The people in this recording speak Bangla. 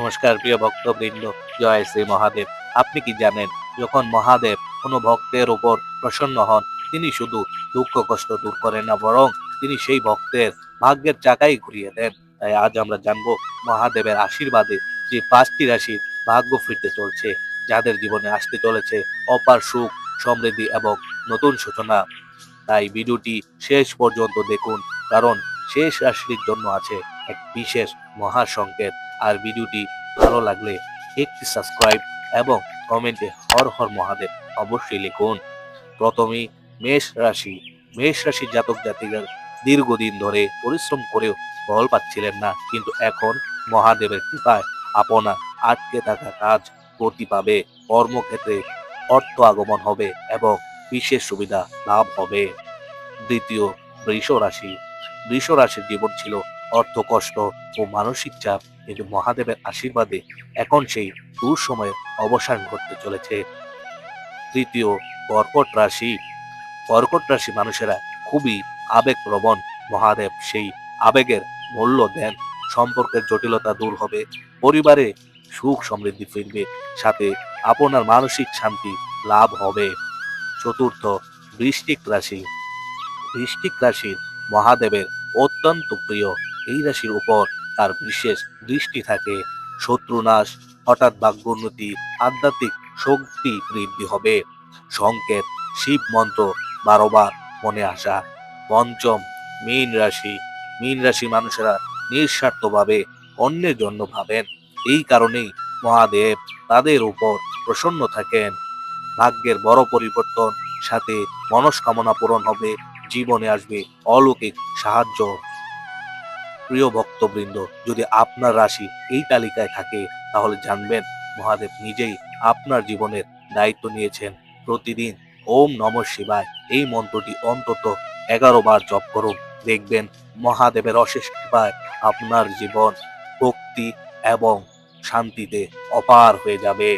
নমস্কার প্রিয় ভক্তবৃন্দ, জয় শ্রী মহাদেব। আপনি কি জানেন, যখন মহাদেব কোনো ভক্তের উপর প্রসন্ন হন, তিনি শুধু দুঃখ কষ্ট দূর করেন না, বরং তিনি সেই ভক্তের ভাগ্যের চাকাই ঘুরিয়ে দেন। তাই আজ আমরা জানবো মহাদেবের আশীর্বাদে যে 5টি রাশির ভাগ্য ফিরতে চলছে, যাদের জীবনে আসতে চলেছে অপার সুখ, সমৃদ্ধি এবং নতুন সূচনা। তাই ভিডিওটি শেষ পর্যন্ত দেখুন, কারণ শেষ রাশির জন্য আছে এক বিশেষ মহা সংকেত। আর ভিডিওটি ভালো লাগলে একটি সাবস্ক্রাইব এবং কমেন্টে হর হর মহাদেব অবশ্যই লিখুন। প্রথমেই মেষ রাশি। মেষ রাশির জাতক জাতিকার দীর্ঘদিন ধরে পরিশ্রম করেও ফল পাচ্ছিলেন না, কিন্তু এখন মহাদেবের কৃপায় আপনার আটকে থাকা কাজ গতি পাবে। কর্মক্ষেত্রে অর্থ আগমন হবে এবং বিশেষ সুবিধা লাভ হবে। দ্বিতীয়, বৃষ রাশি। বৃষ রাশির জীবন ছিল অর্থ কষ্ট ও মানসিক চাপ, কিন্তু মহাদেবের আশীর্বাদে এখন সেই দুঃসময়ের অবসান ঘটতে চলেছে। তৃতীয়, কর্কট রাশি। কর্কট রাশি মানুষেরা খুবই আবেগপ্রবণ। মহাদেব সেই আবেগের মূল্য দেন। সম্পর্কের জটিলতা দূর হবে, পরিবারে সুখ সমৃদ্ধি ফিরবে, সাথে আপনার মানসিক শান্তি লাভ হবে। চতুর্থ, বৃশ্চিক রাশি। বৃশ্চিক রাশির মহাদেবের অত্যন্ত প্রিয়। এই রাশির উপর তার বিশেষ দৃষ্টি থাকে। শত্রুনাশ, হঠাৎ ভাগ্যোন্নতি, আধ্যাত্মিক শক্তি বৃদ্ধি হবে। সংকেত, শিব মন্ত্র 12 বার মনে আসা। পঞ্চম, মীন রাশি। মীন রাশি মানুষেরা নিঃস্বার্থভাবে অন্যের জন্য ভাবেন। এই কারণেই মহাদেব তাদের উপর প্রসন্ন থাকেন। ভাগ্যের বড় পরিবর্তন, সাথে মনস্কামনা পূরণ হবে, জীবনে আসবে অলৌকিক সাহায্য। প্রিয় ভক্তবৃন্দ, যদি আপনার রাশি এই তালিকায় থাকে, তাহলে জানবেন মহাদেব নিজেই আপনার জীবনের দায়িত্ব নিয়েছেন। প্রতিদিন ওম নমঃ শিবায় এই মন্ত্রটি অন্তত 11 বার জপ করুন। দেখবেন মহাদেবের অশেষ কৃপায় আপনার জীবন ভক্তি এবং শান্তিতে অপার হয়ে যাবে।